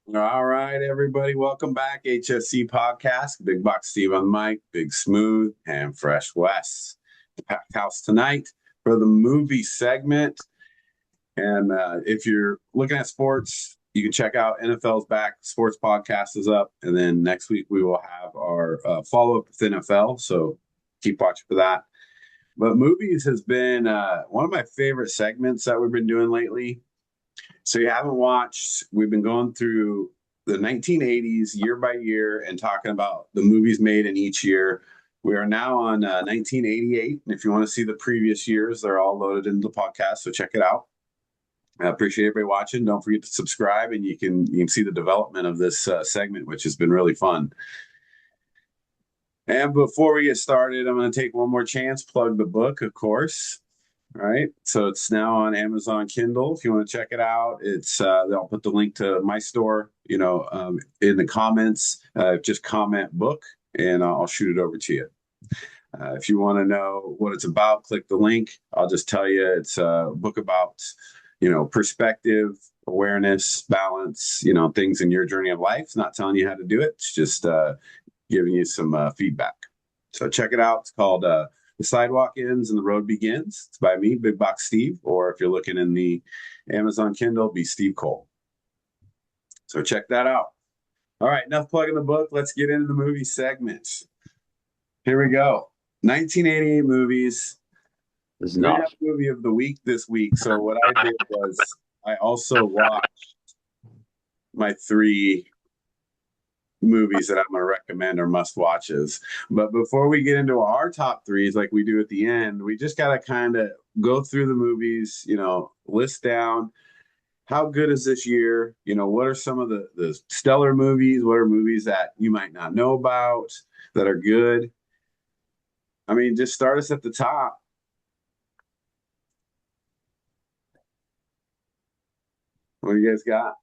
All right, everybody. Welcome back. HSC Podcast. Big Box Steve on the mic, Big Smooth, and Fresh Wes. Packed house tonight for the movie segment. And if you're looking at sports, you can check out NFL's back. Sports podcast is up. And then next week, we will have our follow up with NFL. So keep watching for that. But movies has been one of my favorite segments that we've been doing lately. So you haven't watched, we've been going through the 1980s year by year and talking about the movies made in each year. We are now on 1988. And if you want to see the previous years, they're all loaded into the podcast. So check it out. I appreciate everybody watching. Don't forget to subscribe, and you can see the development of this segment, which has been really fun. And before we get started, I'm going to take one more chance, plug the book, of course. All right. So it's now on Amazon Kindle. If you want to check it out, I'll put the link to my store, in the comments. Just comment book and I'll shoot it over to you. If you want to know what it's about, click the link. I'll just tell you it's a book about, perspective, awareness, balance, things in your journey of life. It's not telling you how to do it. It's just giving you some feedback. So check it out. It's called The Sidewalk Ends and the Road Begins. It's by me, Big Box Steve, or if you're looking in the Amazon Kindle, be Steve Cole. So check that out. All right, enough plugging the book. Let's get into the movie segment. Here we go. 1988 movies. It's We not. have movie of the week this week. So what I did was I also watched my three movies that I'm going to recommend or must watches. But before we get into our top threes, like we do at the end, we just got to kind of go through the movies, list down how good is this year? What are some of the stellar movies? What are movies that you might not know about that are good? I mean, just start us at the top. What do you guys got?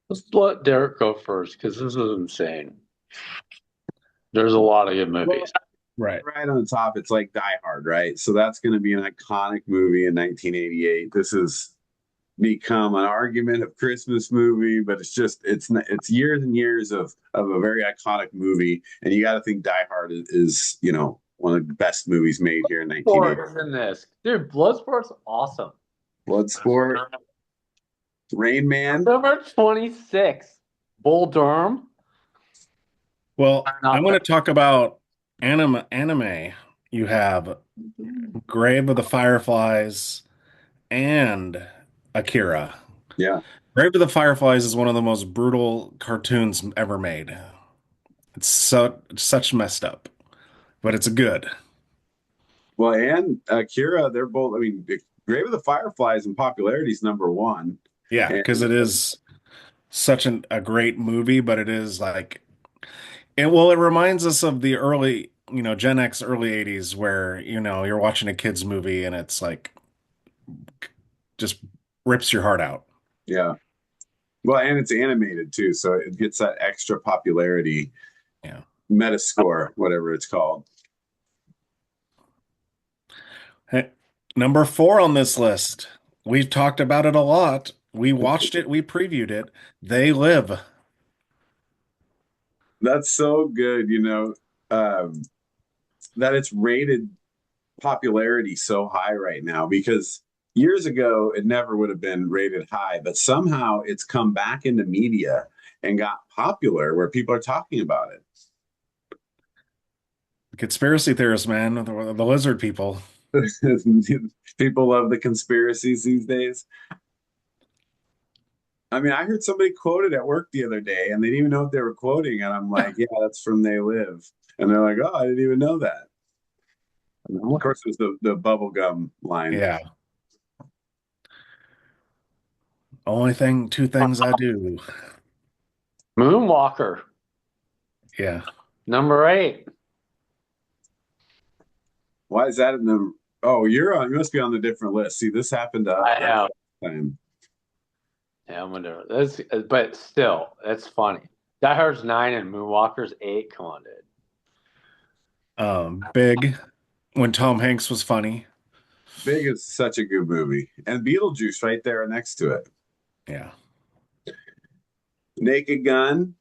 Let's let Derek go first because this is insane. There's a lot of good movies. Right on the top, it's like Die Hard, right? So that's going to be an iconic movie in 1988. This has become an argument of Christmas movie, but it's years and years of a very iconic movie, and you got to think Die Hard is one of the best movies made here in 1980. Bloodsport in this, dude. Bloodsport's awesome. Bloodsport, Rain Man. Number 26, Bull Durham. Well, I'm going to talk about anime. You have Grave of the Fireflies and Akira. Yeah. Grave of the Fireflies is one of the most brutal cartoons ever made. It's such messed up, but it's good. Well, and Akira, they're both. I mean, Grave of the Fireflies in popularity is number one. Yeah, because it is such a great movie, but it is like, it reminds us of the early, Gen X, early 80s, where, you're watching a kid's movie and it's like, just rips your heart out. Yeah. Well, and it's animated too, so it gets that extra popularity. Yeah. Metascore, whatever it's called. Hey, number 4 on this list. We've talked about it a lot. We watched it, we previewed it. They Live. That's so good, that it's rated popularity so high right now, because years ago it never would have been rated high, but somehow it's come back into media and got popular where people are talking about it. Conspiracy theorists, man, the lizard people. People love the conspiracies these days. I mean, I heard somebody quoted at work the other day and they didn't even know what they were quoting. And I'm like, yeah, that's from They Live. And they're like, oh, I didn't even know that. And of course, it was the bubblegum line. Yeah. Two things I do. Moonwalker. Yeah. Number 8. Why is that in the? Oh, you must be on the different list. See, this happened to I us have. time. Yeah, I'm gonna. But still, it's funny. Die Hard's 9 and Moonwalker's 8. Come on, dude. Big, when Tom Hanks was funny. Big is such a good movie, and Beetlejuice right there next to it. Yeah. Naked Gun,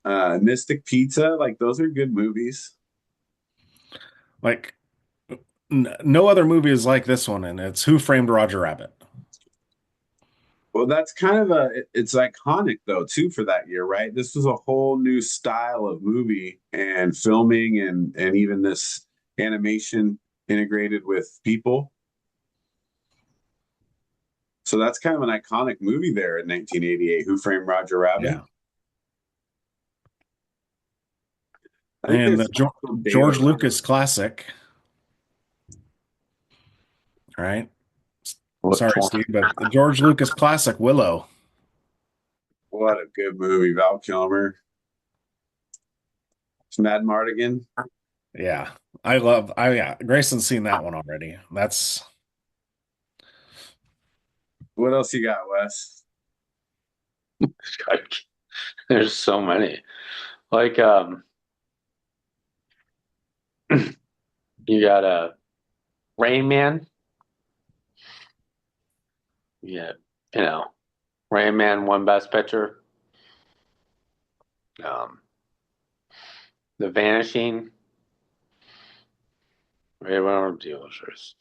Mystic Pizza. Like those are good movies. Like no other movie is like this one, and it's Who Framed Roger Rabbit. Well, that's kind of it's iconic though too for that year, right? This was a whole new style of movie and filming and even this animation integrated with people. So that's kind of an iconic movie there in 1988, Who Framed Roger Rabbit. Yeah. I think And there's the data George around. Lucas classic, right? Which Sorry, one? Steve, but the George Lucas classic, Willow. What a good movie, Val Kilmer. It's Mad Mardigan. Yeah. Yeah, Grayson's seen that one already. That's What else you got, Wes? There's so many. Like, you got a Rain Man. Yeah, Rain Man won Best Picture. Um, The Vanishing. Railroad Dealers.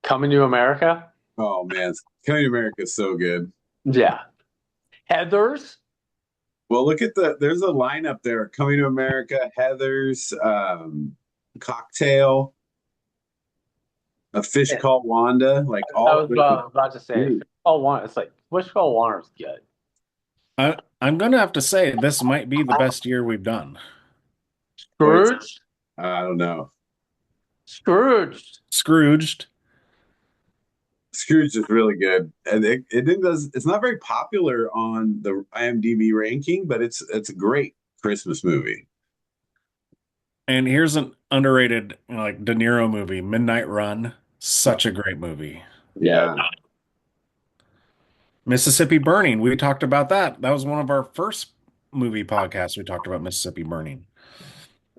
Coming to America. Oh man, Coming to America is so good. Yeah. Heathers. Well, look at there's a lineup there. Coming to America, Heathers, Cocktail, A Fish Called Wanda, like I all. was about to say, Ooh. Fishbowl Warner. It's like Fishbowl Warner's good. I'm gonna have to say this might be the best year we've done. Scrooge. I don't know. Scrooge. Scrooged. Scrooge is really good, and it's not very popular on the IMDb ranking, but it's a great Christmas movie. And here's an underrated, like De Niro movie, Midnight Run. Such a great movie. Yeah. Mississippi Burning. We talked about that. That was one of our first movie podcasts. We talked about Mississippi Burning.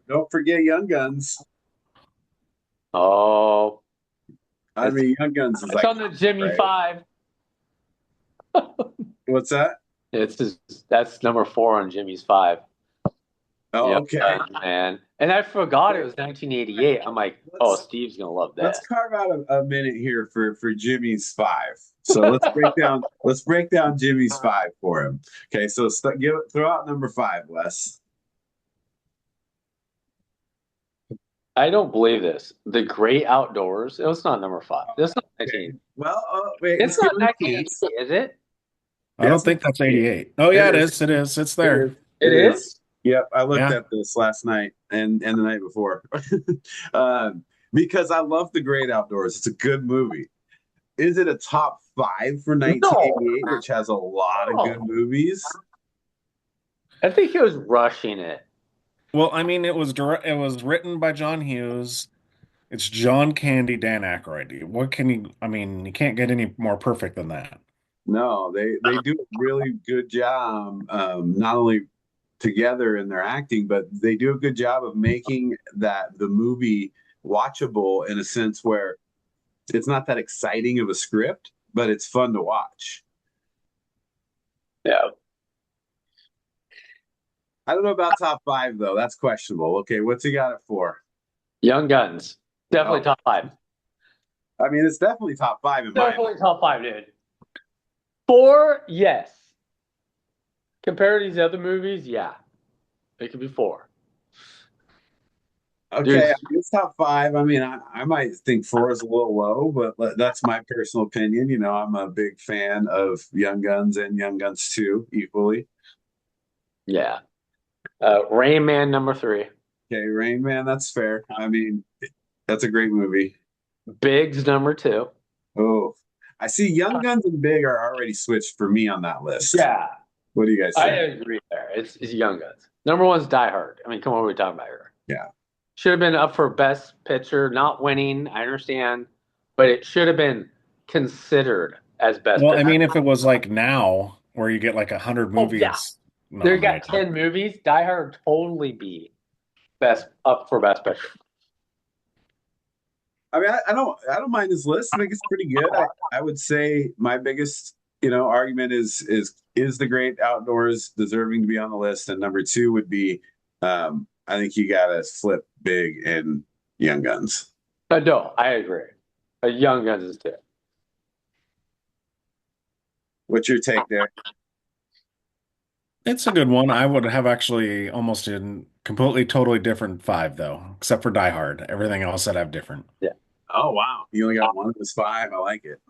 Don't forget Young Guns. Oh, I mean, Young Guns is it's like on the Jimmy right? 5. What's that? That's number 4 on Jimmy's 5. Oh, Yep, okay. man. And I forgot it was 1988. I'm like, oh, Steve's gonna love that. Let's carve out a minute here for Jimmy's 5. So let's break down Jimmy's 5 for him. Okay, so throw out number 5, Wes. I don't believe this. The Great Outdoors. It was not number 5. That's not 19. Well, wait, It's not 1988, is it? I don't think that's 88. Oh, yeah, it is. It is. It's there. It is? Yep, I looked Yeah. at this last night and the night before because I love The Great Outdoors. It's a good movie. Is it a top 5 for 1988, which has a lot of good movies? I think he was rushing it. Well, I mean, it was written by John Hughes. It's John Candy, Dan Aykroyd. What can you? I mean, you can't get any more perfect than that. No, they do a really good job, not only together in their acting, but they do a good job of making the movie watchable in a sense where it's not that exciting of a script, but it's fun to watch. Yeah. I don't know about top 5 though. That's questionable. Okay, what's he got it for? Young Guns. Definitely Oh. top 5. I mean, it's definitely top 5 in my Definitely top 5, dude. 4, yes. Compared to these other movies, yeah. It could be 4. Okay, Dude. I mean, it's top 5. I mean, I might think 4 is a little low, but that's my personal opinion. You know, I'm a big fan of Young Guns and Young Guns 2 equally. Yeah. Rain Man number 3. Okay, Rain Man, that's fair. I mean, that's a great movie. Biggs number 2. Oh, I see Young Guns and Big are already switched for me on that list. Yeah. What do you guys I think? agree there. It's Young Guns. Number 1's Die Hard. I mean, come on, what are we talking about here? Yeah. Should have been up for Best Picture, not winning. I understand, but it should have been considered as Best Well, Picture. I mean, if it was like now, where you get like 100 movies, yeah. They got 10 movies. Die Hard would totally be up for Best Picture. I mean, I don't mind his list. I think it's pretty good. I would say my biggest argument is the great outdoors deserving to be on the list? And number two would be, I think you got to flip big in Young Guns. No, I agree. Young Guns is too. What's your take there? It's a good one. I would have actually almost a completely, totally different five, though, except for Die Hard. Everything else I'd have different. Yeah. Oh, wow. You only got one of those five. I like it.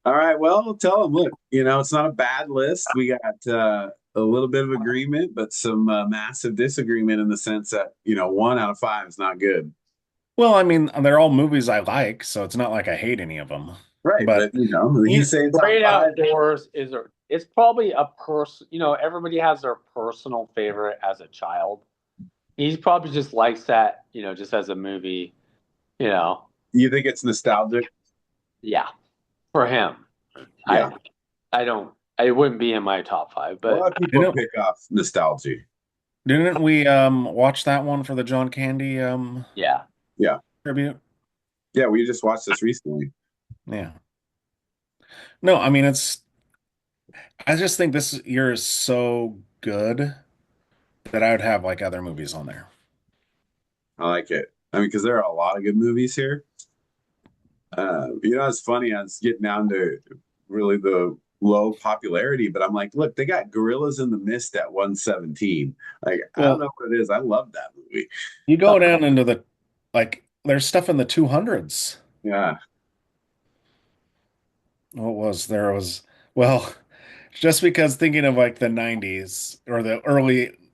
All right. Well, tell them, look, it's not a bad list. We got a little bit of agreement, but some massive disagreement in the sense that, one out of five is not good. Well, I mean, they're all movies I like, so it's not like I hate any of them. Right. But But, he's saying top Great five. Outdoors it's probably a person, everybody has their personal favorite as a child. He probably just likes that, just as a movie, You think it's nostalgic? yeah, for him. Yeah. I wouldn't be in my top five, A but lot of people pick off nostalgia. Didn't we watch that one for the John Candy yeah. Yeah. tribute? Yeah, we just watched this recently. Yeah. No, I mean I just think this year is so good that I would have like other movies on there. I like it. I mean, because there are a lot of good movies here. It's funny. I was getting down to really the low popularity, but I'm like, look, they got Gorillas in the Mist at 117. Like, I don't Well, know what it is. I love that movie. you go down into the like there's stuff in the 200s. Yeah. What was there was well, just because thinking of like the 90s or the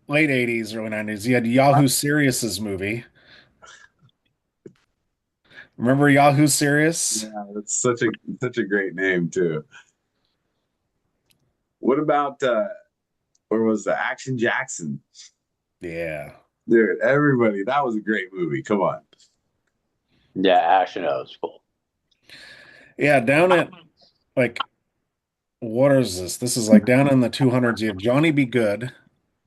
late 80s, early 90s, you had Yahoo Serious's movie. Remember Yahoo Serious? Yeah, that's such a great name too. What about where was the Action Jackson? Yeah. Dude, everybody, that was a great movie. Come on. Yeah, Action was cool. Yeah, down at like what is this? This is like down in the 200s. You have Johnny Be Good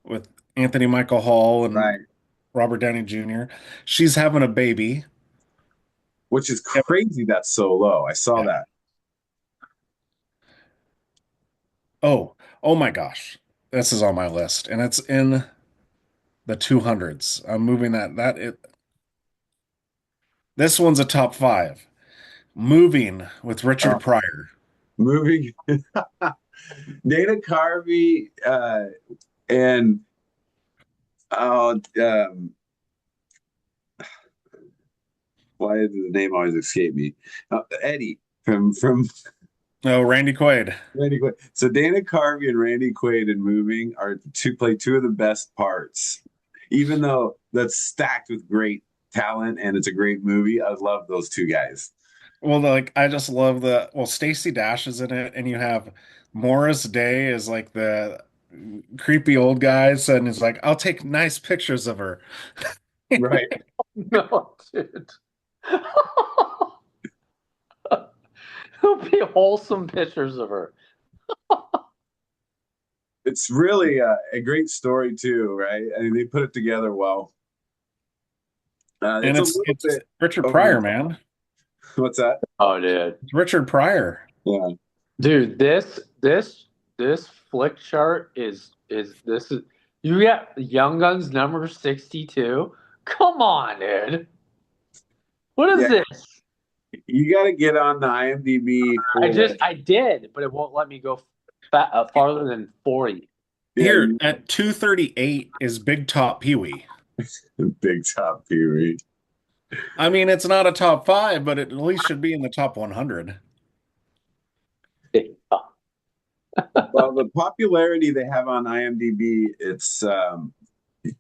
with Anthony Michael Hall and Right. Robert Downey Jr. She's having a baby. Which is Yep. crazy that's so low. I saw Yeah. that. Oh my gosh. This is on my list and it's in the 200s. I'm moving this one's a top five. Moving with Richard Oh, Pryor. movie. Dana Carvey and oh, why did the name always escape me? Eddie from Oh, Randy Quaid. Randy Quaid. So Dana Carvey and Randy Quaid in Moving play two of the best parts. Even though that's stacked with great talent and it's a great movie, I love those two guys. Well, like I just love Stacey Dash is in it, and you have Morris Day is like the creepy old guy, so, and he's like, I'll take nice pictures of her. Right. No, dude. It'll be wholesome pictures of her. It's really a great story too, right? I mean, they put it together well. And It's a little it's bit Richard over Pryor, the top. man. What's that? Oh, dude. It's Richard Pryor. Yeah. Dude, this flick chart is you got Young Guns number 62. Come on, dude. What is Yeah. this? You got to get on the IMDb. I did, but it won't let me go farther than 40. Here at 238 is Big Top Pee Wee. Big Top Pee. I mean, it's not a top five, but it at least should be in the top 100. Well, the popularity they have on IMDb, it's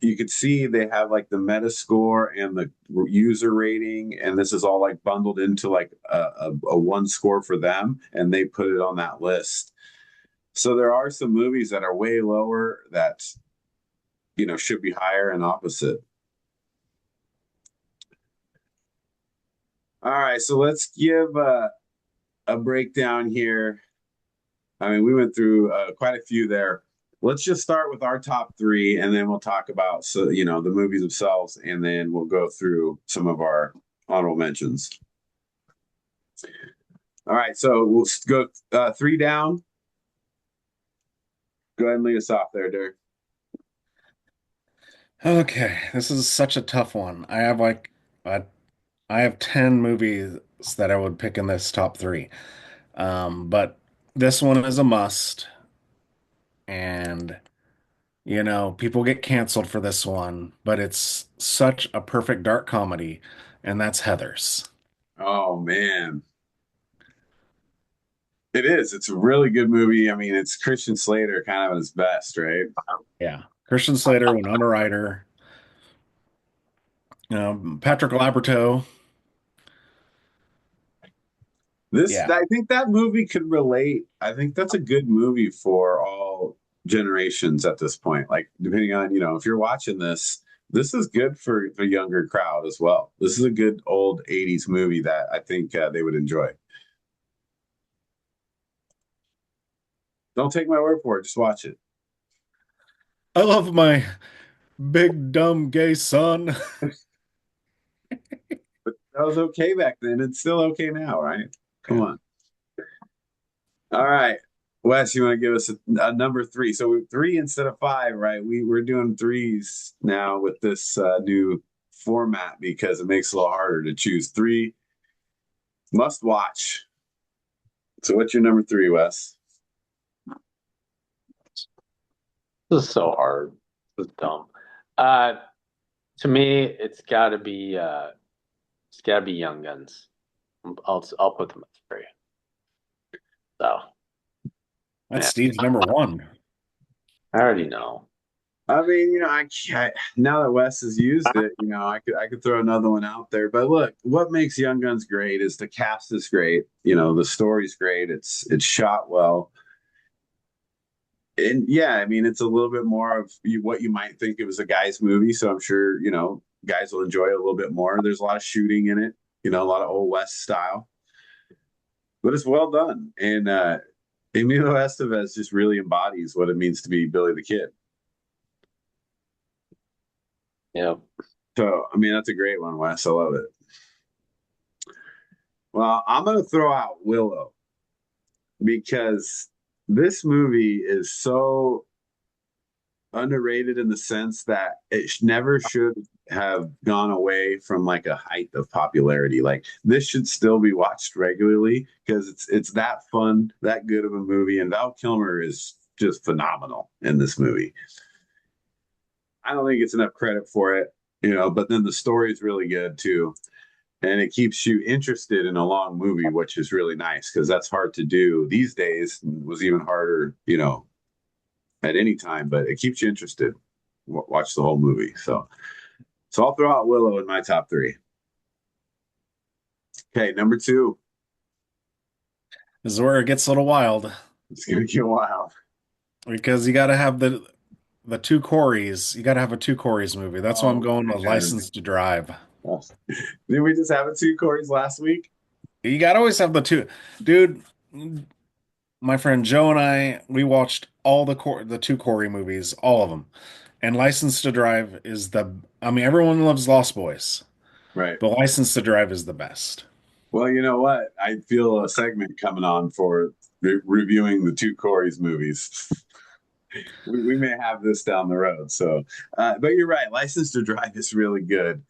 you could see they have like the Metascore and the user rating, and this is all like bundled into like a one score for them, and they put it on that list. So there are some movies that are way lower that should be higher and opposite. All right, so let's give a breakdown here. I mean, we went through quite a few there. Let's just start with our top three, and then we'll talk about the movies themselves, and then we'll go through some of our honorable mentions. All right, so we'll go three down. Go ahead and lead us off there, Derek. Okay, this is such a tough one. I, I have 10 movies that I would pick in this top three. But this one is a must. And, people get canceled for this one, but it's such a perfect dark comedy, and that's Heathers. Oh man, it is. It's a really good movie. I mean, it's Christian Slater kind of at his best, right? Yeah. Christian Slater, Winona Ryder, Patrick Laborto. This, Yeah. I think that movie could relate. I think that's a good movie for all generations at this point. Like, depending on, if you're watching this, this is good for the younger crowd as well. This is a good old 80s movie that I think they would enjoy. Don't take my word for it, just watch it. I love my big dumb gay son. But that was okay back then. It's still okay now, right? Come Yeah. on. All right. Wes, you want to give us a number three? So three instead of five, right? We're doing threes now with this new format because it makes it a little harder to choose three must watch. So what's your number three, Wes? This is so hard. This is dumb. Uh, to me, it's gotta be Young Guns. I'll put them at three. So That's yeah, Steve's number one. I already know. I mean, I can't, now that Wes has used it, I could throw another one out there. But look, what makes Young Guns great is the cast is great. The story's great. It's shot well. And yeah, I mean, it's a little bit more of what you might think it was a guy's movie. So I'm sure, guys will enjoy it a little bit more. There's a lot of shooting in it, a lot of old West style, but it's well done. And Emilio Estevez just really embodies what it means to be Billy the Kid. Yeah. So, I mean, that's a great one, Wes. I love it. Well, I'm going to throw out Willow because this movie is so underrated in the sense that it never should have gone away from like a height of popularity. Like this should still be watched regularly because it's that fun, that good of a movie, and Val Kilmer is just phenomenal in this movie. I don't think it's enough credit for it, but then the story is really good too. And it keeps you interested in a long movie, which is really nice because that's hard to do these days. It was even harder, at any time, but it keeps you interested. Watch the whole movie. So I'll throw out Willow in my top three. Okay, number two. This is where it gets a little wild It's gonna get wild. because you got to have the two Coreys. You got to have a two Coreys movie. That's why I'm Oh going with man. License to Drive. Did we just have it two Corys last week? You got to always have the two. Dude, my friend Joe and we watched all the two Corey movies, all of them. And License to Drive is I mean, everyone loves Lost Boys, Right. but License to Drive is the best. Well, you know what? I feel a segment coming on for reviewing the two Corys movies. We may have this down the road. So, but you're right. License to Drive is really good.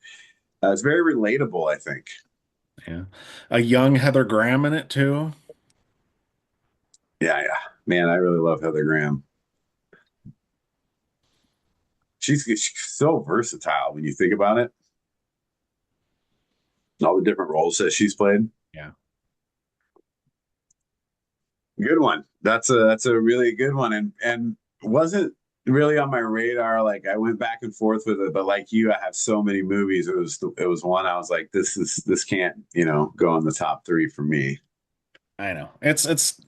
It's very relatable, I think. Yeah. A young Heather Graham in it too. Yeah, yeah. Man, I really love Heather Graham. She's so versatile when you think about it. All the different roles that she's played. Yeah. Good one. That's a really good one, and wasn't really on my radar. Like I went back and forth with it, but like you, I have so many movies. It was one I was like, this can't go in the top three for me. I know. It's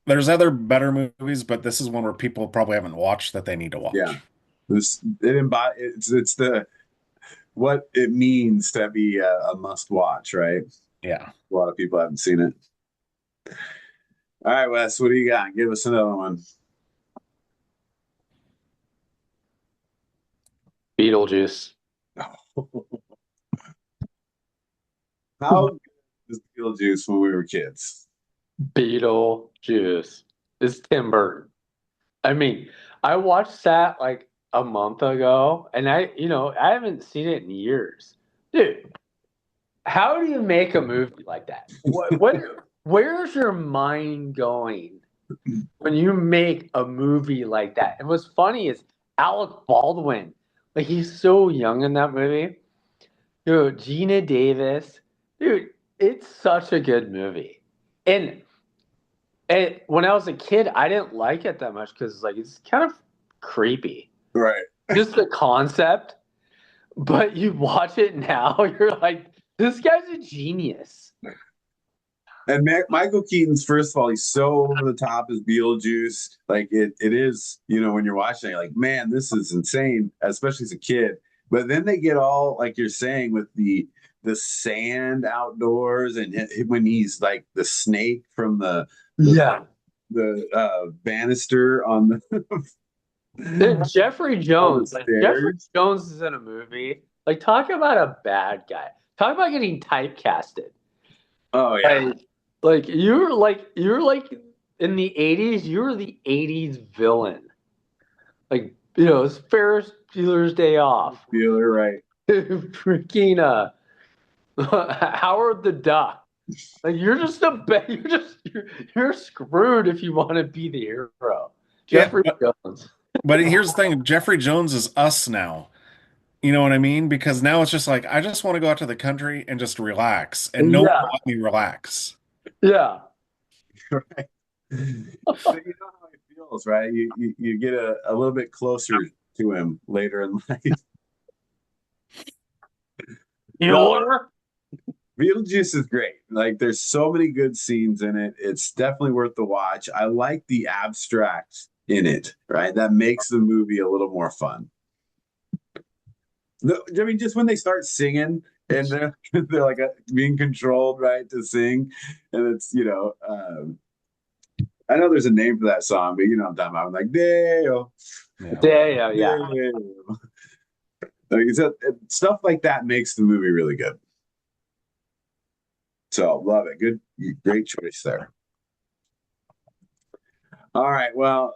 there's other better movies, but this is one where people probably haven't watched that they need to Yeah, watch. it's the what it means to be a must watch, right? Yeah. A lot of people haven't seen it. All right, Wes, what do you got? Give us another one. Beetlejuice. How good was Beetlejuice when we were kids? Beetlejuice is Tim Burton. I mean, I watched that like a month ago, and I haven't seen it in years. Dude, how do you make a movie like that? Where's your mind going when you make a movie like that? And what's funny is Alec Baldwin, like he's so young in that movie. Dude, Gina Davis, dude, it's such a good movie. And when I was a kid, I didn't like it that much because like it's kind of creepy. Right. Just the concept. But you watch it now, you're like, this guy's a genius. And Michael Keaton's, first of all, he's so over the top as Beetlejuice. Like it is, when you're watching it, you're like, man, this is insane, especially as a kid. But then they get all, like you're saying, with the sand outdoors, and when he's like the snake from Yeah. the banister on the Then Jeffrey on the Jones, like Jeffrey stairs. Jones is in a movie. Like, talk about a bad guy. Talk about getting typecasted. Oh yeah, You're like in the '80s. You were the '80s villain. Like it's Ferris Bueller's Day Off. Bueller, right? Freaking Howard the Duck. Like you're screwed if you want to be the hero. Yeah, Jeffrey Jones. but here's the thing, Jeffrey Jones is us now. You know what I mean? Because now it's just like I just want to go out to the country and just relax, and no one Yeah, will let me relax. yeah. Right. So you know how he feels, right? You get a little bit closer to him later in life. No, Bueller. Beetlejuice is great. Like there's so many good scenes in it. It's definitely worth the watch. I like the abstract in it, right? That makes the movie a little more fun. I mean, just when they start singing and they're like being controlled, right, to sing, and it's I know there's a name for that song, but you know what I'm talking about. I'm like, Dale, Yeah. Yeah, yeah. Dale. Like, stuff like that makes the movie really good. So love it. Good, great choice there. All right. Well,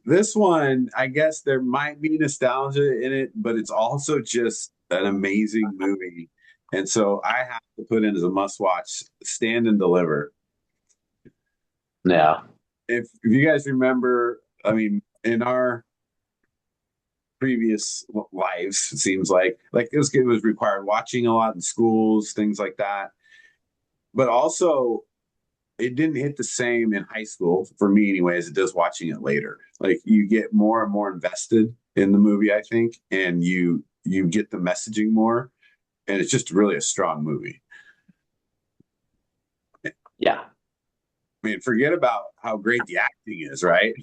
this one, I guess there might be nostalgia in it, but it's also just an amazing movie. And so I have to put in as a must watch Stand and Deliver. Yeah. If you guys remember, I mean, in our previous lives, it seems like it was required watching a lot in schools, things like that. But also it didn't hit the same in high school for me anyway as it does watching it later. Like you get more and more invested in the movie, I think, and you get the messaging more, and it's just really a strong movie. Yeah. I mean, forget about how great the acting is, right?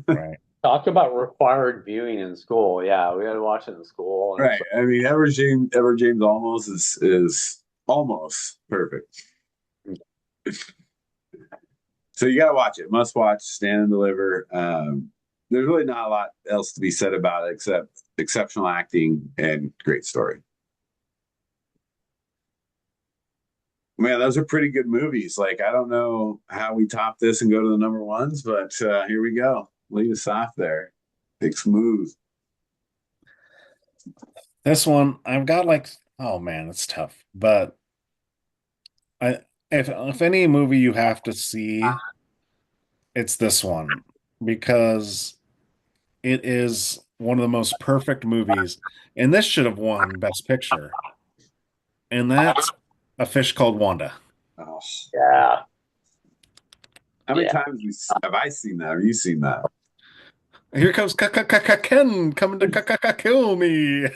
Right. Talk about required viewing in school. Yeah, we had to watch it in school. And Right. I mean, Ever James Almost is almost perfect. So you got to watch it. Must watch. Stand and Deliver. There's really not a lot else to be said about it except exceptional acting and great story. Man, those are pretty good movies. Like, I don't know how we top this and go to the number ones, but here we go. Lead us off there. Big smooth. This one, I've got like, oh man, it's tough. But I, if any movie you have to see, it's this one because it is one of the most perfect movies, and this should have won Best Picture, and that's A Fish Called Wanda. Oh, yeah, how many yeah. times have I seen that? Have you seen that? Here comes Ken coming to kill me.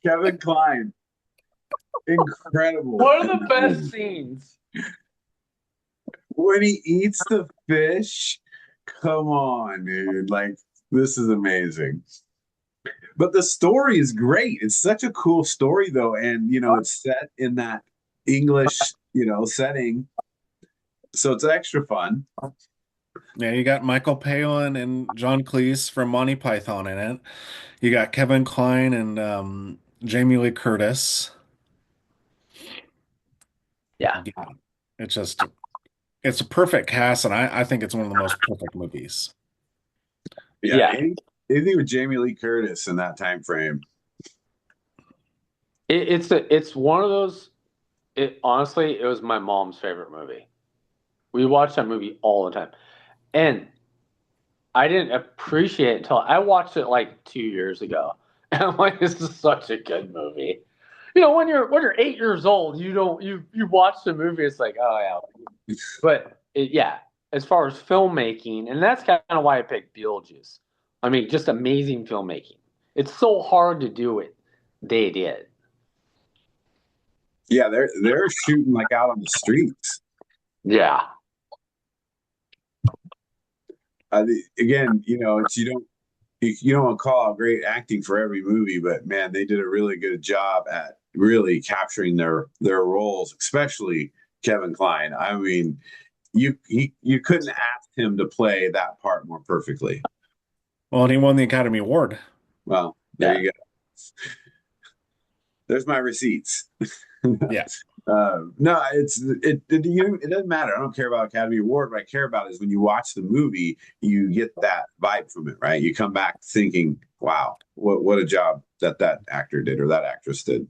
Kevin Kline. Incredible. One of the best scenes. When he eats the fish, come on, dude. Like, this is amazing. But the story is great. It's such a cool story, though. And, it's set in that English, setting. So it's extra fun. Yeah, you got Michael Palin and John Cleese from Monty Python in it. You got Kevin Kline and Jamie Lee Curtis. Yeah. Yeah, it's just it's a perfect cast, and I think it's one of the most perfect movies. Yeah, Yeah. anything with Jamie Lee Curtis in that time frame. It's one of those. Honestly, it was my mom's favorite movie. We watched that movie all the time, and I didn't appreciate it until I watched it like 2 years ago. And I'm like, this is such a good movie. You know, when you're 8 years old, you watch the movie, it's like, oh yeah. But yeah, as far as filmmaking, and that's kind of why I picked Beetlejuice. I mean, just amazing filmmaking. It's so hard to do it. They did. Yeah, they're shooting like out on the streets. Yeah. Again, it's you don't want to call out great acting for every movie, but man, they did a really good job at really capturing their roles, especially Kevin Kline. I mean, you couldn't ask him to play that part more perfectly. Well, and he won the Academy Award. Well, there you go. There's my receipts. Yeah. No, it doesn't matter. I don't care about Academy Award. What I care about is when you watch the movie, you get that vibe from it, right? You come back thinking, "Wow, what a job that actor did or that actress did."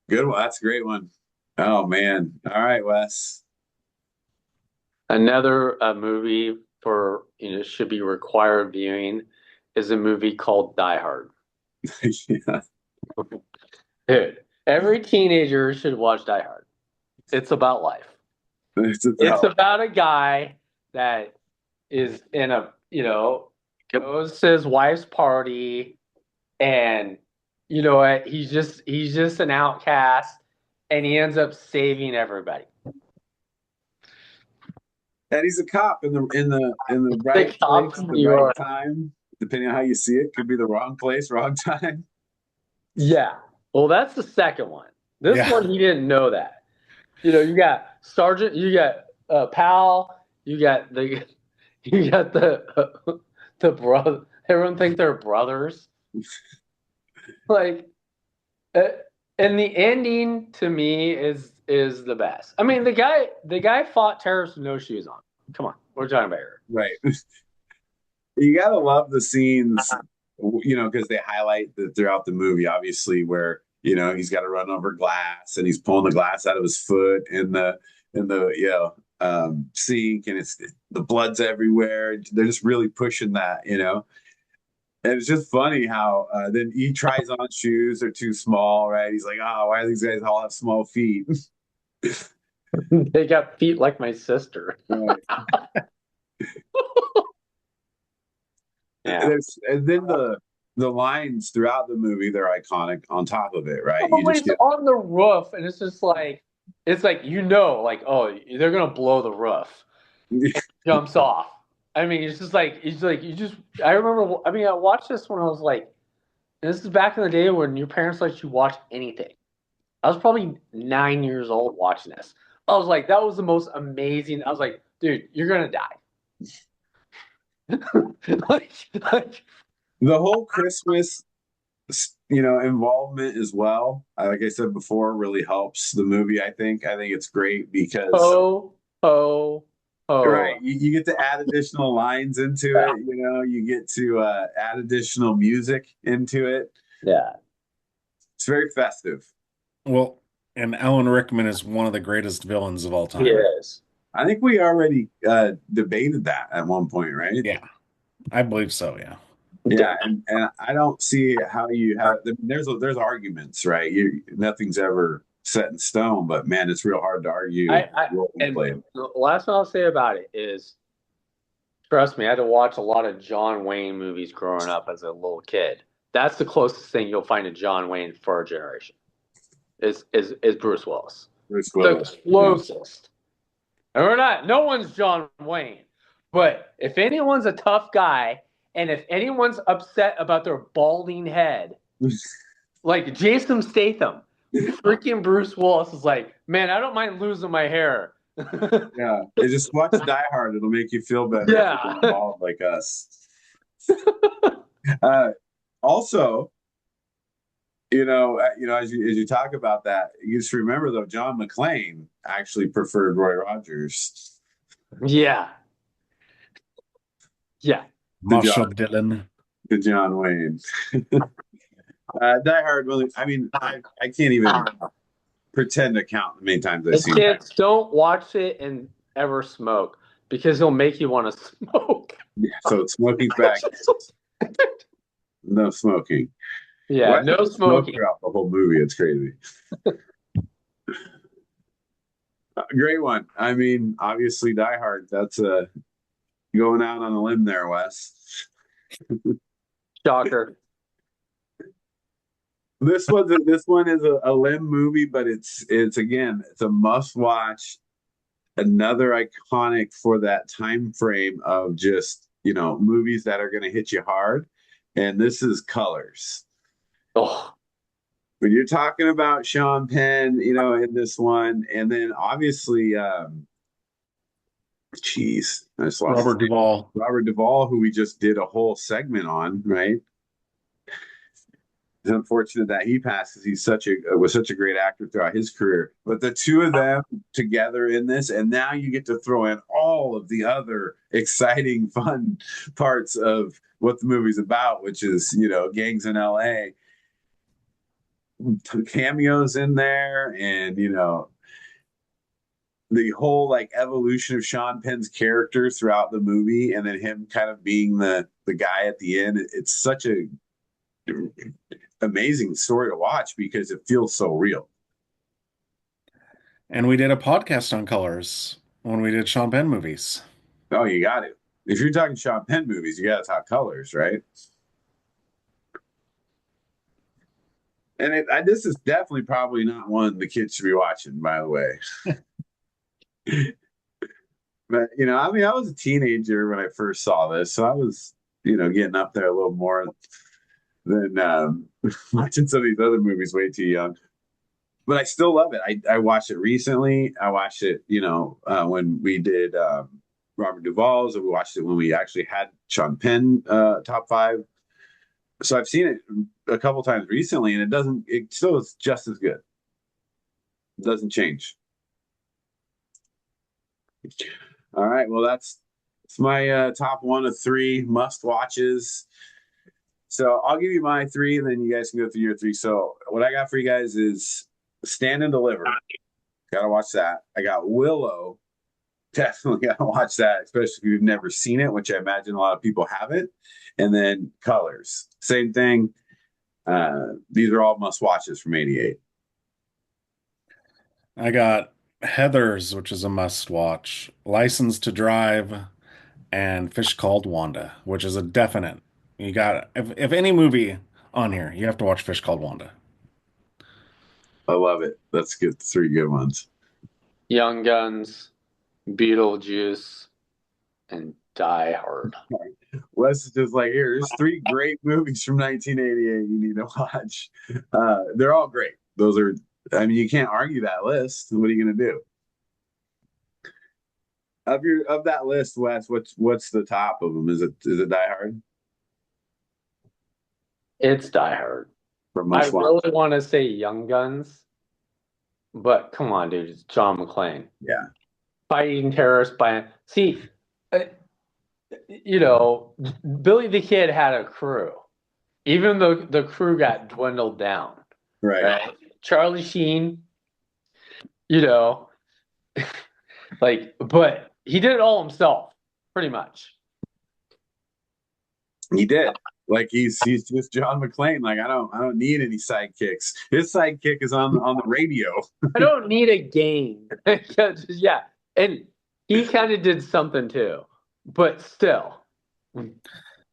Good one. That's a great one. Oh man. All right, Wes. Another movie for should be required viewing is a movie called Die Hard. Yeah. Dude, every teenager should watch Die Hard. It's about life. It's about a guy that is in goes to his wife's party, and you know what? He's just an outcast, and he ends up saving everybody. And he's a cop in the right place at the right time. Depending on how you see it, could be the wrong place, wrong time. Yeah. Well, that's the second one. This one, he didn't know that. You got Sergeant, you got Pal, you got the brother. Everyone thinks they're brothers. Like, and the ending to me is the best. I mean, the guy fought terrorists with no shoes on. Come on, we're talking about here. Right. You gotta love the scenes, because they highlight throughout the movie, obviously, where he's got to run over glass and he's pulling the glass out of his foot in the sink, and the blood's everywhere. They're just really pushing that, and it's just funny how then he tries on shoes, they're too small, right? He's like, oh, why do these guys all have small feet? They got feet like my sister. Right. Yeah. And then the lines throughout the movie, they're iconic on top of it, right? Always on the roof, and it's just like, oh, they're gonna blow the roof. Jumps off. I mean, it's just like I remember. I mean, I watched this when I was like, this is back in the day when your parents let you watch anything. I was probably 9 years old watching this. I was like, that was the most amazing. I was like, dude, you're gonna die. like the whole Christmas, involvement as well. Like I said before, really helps the movie. I think it's great because right, you get to add additional lines into it. You get to add additional music into it. Yeah, it's very festive. Well, and Alan Rickman is one of the greatest villains of all time. He is. I think we already debated that at one point, right? Yeah, I believe so. Yeah. Yeah, and I don't see how you have. There's arguments, right? Nothing's ever set in stone, but man, it's real hard to argue. The last thing I'll say about it is, trust me, I had to watch a lot of John Wayne movies growing up as a little kid. That's the closest thing you'll find to John Wayne for our generation. Is Bruce Willis. Bruce Willis. The closest. And no one's John Wayne. But if anyone's a tough guy, and if anyone's upset about their balding head, like Jason Statham, freaking Bruce Willis is like, man, I don't mind losing my hair. Yeah. Just watch Die Hard. It'll make you feel better. Yeah. Bald like us. Also, As you talk about that, you just remember though, John McClane actually preferred Roy Rogers Yeah. Yeah. Marshall Dillon. to John Wayne. Die Hard, really. I mean, I can't even pretend to count how many times I've And seen kids, don't watch it and ever smoke because it'll make you want to smoke. it. So smoking's back. No smoking. Yeah, Why no smoke smoking. throughout the whole movie? It's crazy. Great one. I mean, obviously, Die Hard. That's going out on a limb there, Wes. Shocker. This one is a limb movie, but it's a must watch. Another iconic for that time frame of just movies that are going to hit you hard, and this is Colors. Oh, When you're talking about Sean Penn, in this one, and then obviously, I just lost Robert Duvall. Robert Duvall, who we just did a whole segment on, right? It's unfortunate that he passed because he's was such a great actor throughout his career. But the two of them together in this, and now you get to throw in all of the other exciting, fun parts of what the movie's about, which is gangs in L.A., cameos in there, and the whole like evolution of Sean Penn's character throughout the movie, and then him kind of being the guy at the end. It's such a amazing story to watch because it feels so real. And we did a podcast on Colors when we did Sean Penn movies. Oh, you got it. If you're talking Sean Penn movies, you got to talk Colors, right? And this is definitely probably not one the kids should be watching, by the way. But I mean, I was a teenager when I first saw this, so I was getting up there a little more than watching some of these other movies way too young. But I still love it. I watched it recently. I watched it when we did Robert Duvall's, and we watched it when we actually had Sean Penn top 5. So I've seen it a couple times recently, and it still is just as good. It doesn't change. All right, well it's my top 1 of 3 must watches. So I'll give you my 3, and then you guys can go through your 3. So what I got for you guys is Stand and Deliver. Gotta watch that. I got Willow. Definitely gotta watch that, especially if you've never seen it, which I imagine a lot of people haven't. And then Colors. Same thing. These are all must watches from '88. I got Heathers, which is a must watch, License to Drive, and Fish Called Wanda, which is a definite. You got if any movie on here, you have to watch Fish Called Wanda. I love it. That's good. 3 good ones. Young Guns, Beetlejuice, and Die Hard. Wes is just like, here's 3 great movies from 1988 you need to watch. They're all great. Those are, I mean, you can't argue that list. What are you going to do? Of that list, Wes, what's the top of them? Is it Die Hard? It's Die Hard. I really want to say Young Guns, but come on, dude, it's John McClane. Yeah. Fighting terrorists see, Billy the Kid had a crew, even though the crew got dwindled down. Right? Charlie Sheen, but he did it all himself, pretty much. He did. Like he's just John McClane. Like I don't need any sidekicks. His sidekick is on the radio. I don't need a game. Yeah, and he kind of did something too, but still.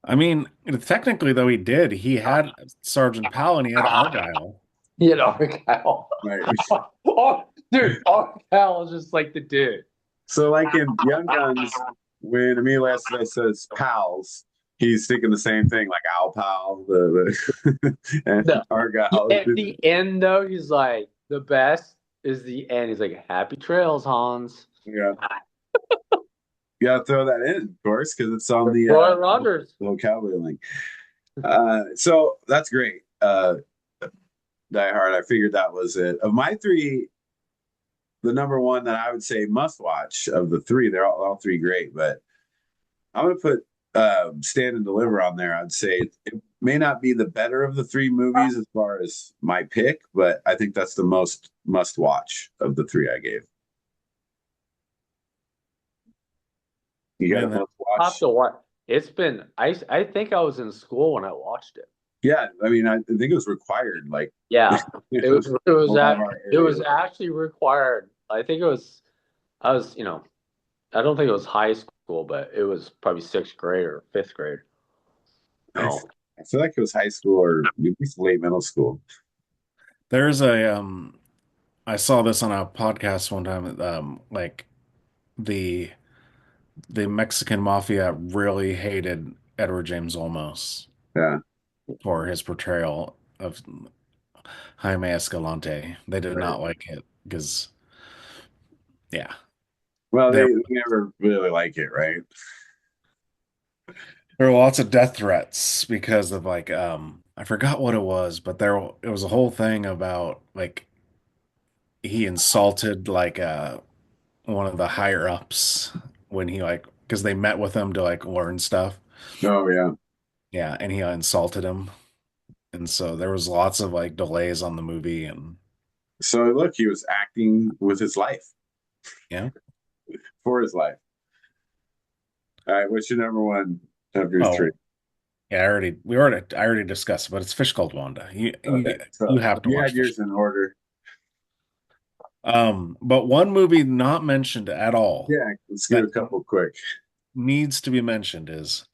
I mean, technically though, he did. He had Sergeant Powell and he had Argyle. He had Argyle. Right. Oh, dude, Argyle is just like the dude. So like in Young Guns, when Emilio Estevez says pals, he's thinking the same thing, like Al Pal, and Argyle. At the end, though, he's like, the best is the end. He's like, happy trails, Hans. Yeah. You gotta throw that in, of course, because it's on the Roy Rogers. little cowboy link. So that's great. Die Hard. I figured that was it. Of my three, the number one that I would say must watch of the three, they're all three great, but I'm going to put Stand and Deliver on there. I'd say it may not be the better of the three movies as far as my pick, but I think that's the most must watch of the three I gave. You got a Man, must I have watch? to watch. It's been. I think I was in school when I watched it. Yeah, I mean, I think it was required. Like, Yeah, a it was. It was lot of that. our It was areas. actually required. I think it was. I was. I don't think it was high school, but it was probably sixth grade or fifth grade. I, No. I feel like it was high school or at least late middle school. there's a I saw this on a podcast one time. Like the the Mexican mafia really hated Edward James Olmos Yeah. for his portrayal of Jaime Escalante. They did Right. not like it because, yeah, Well, there they never really like it, right? there were lots of death threats because of like I forgot what it was, but there it was a whole thing about like he insulted like one of the higher ups when he like because they met with him to like learn stuff. Oh, yeah. Yeah, and he insulted him. And so there was lots of like delays on the movie and So look, he was acting with his life yeah. for his life. All right, what's your number one of your three? Oh, yeah, I already discussed it, but it's Fish Called Wanda. Okay, You so have to you watch had Fish. yours in order. But one movie not mentioned at all Yeah, let's get that a couple quick. needs to be mentioned is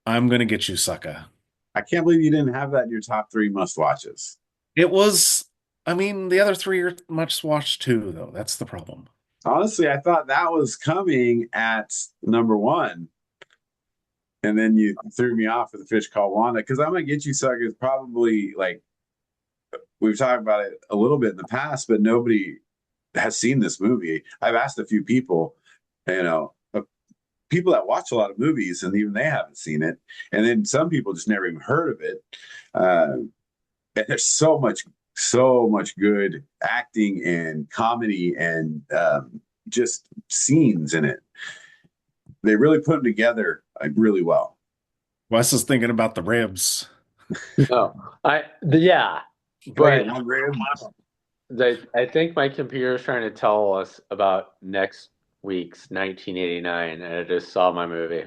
I'm Gonna Get You, Sucker. I can't believe you didn't have that in your top three must watches. It was, I mean, the other three are much watched too, though. That's the problem. Honestly, I thought that was coming at number one, and then you threw me off with the Fish Called Wanda because I'm Gonna Get You Sucker is probably like we've talked about it a little bit in the past, but nobody has seen this movie. I've asked a few people, you know, people that watch a lot of movies, and even they haven't seen it. And then some people just never even heard of it. And there's so much good acting and comedy and just scenes in it. They really put them together like really well. Wes is thinking about the ribs. No. Yeah, Wait, but one rib. I think my computer is trying to tell us about next week's 1989, and I just saw my movie.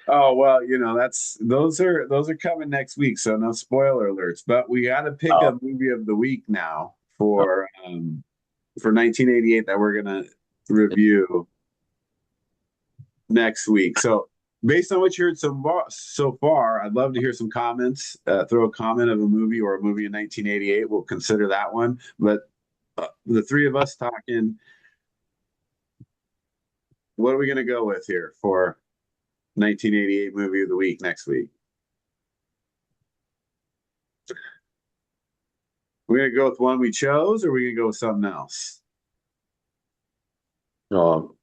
Oh well, that's those are coming next week, so no spoiler alerts. But we got to pick Oh, a movie of the week now for 1988 that we're gonna review next week. So based on what you heard so far, I'd love to hear some comments. Throw a comment of a movie or a movie in 1988. We'll consider that one. But the three of us talking, what are we gonna go with here for 1988 movie of the week next week? We're gonna go with one we chose, or we're gonna go with something else? no,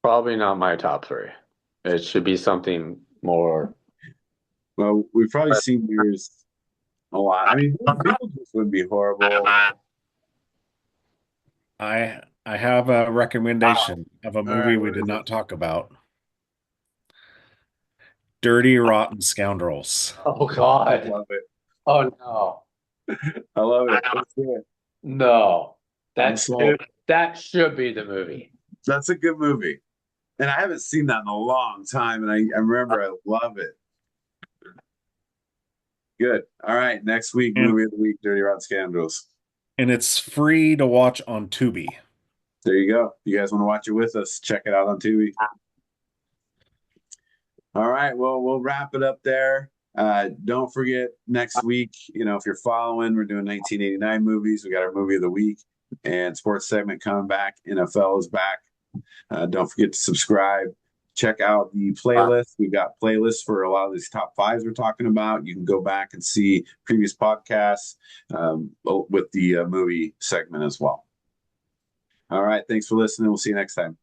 probably not my top three. It should be something more. Well, we've probably seen yours a lot. I mean, Beetlejuice wouldn't be horrible. I have a recommendation of a All movie right, we what did is it? not talk about. Dirty Rotten Scoundrels. Oh I God! love it. Oh no! I love it. Let's do it. No, I'm sold. that should be the movie. That's a good movie, and I haven't seen that in a long time, and I remember I love it. Good. All right, next week, And movie of the week, Dirty Rotten Scoundrels. and it's free to watch on Tubi. There you go. You guys want to watch it with us? Check it out on TV. All right. Well, we'll wrap it up there. Don't forget next week, if you're following, we're doing 1989 movies. We got our movie of the week and sports segment coming back. NFL is back. Don't forget to subscribe. Check out the playlist. We've got playlists for a lot of these top fives we're talking about. You can go back and see previous podcasts with the movie segment as well. All right. Thanks for listening. We'll see you next time.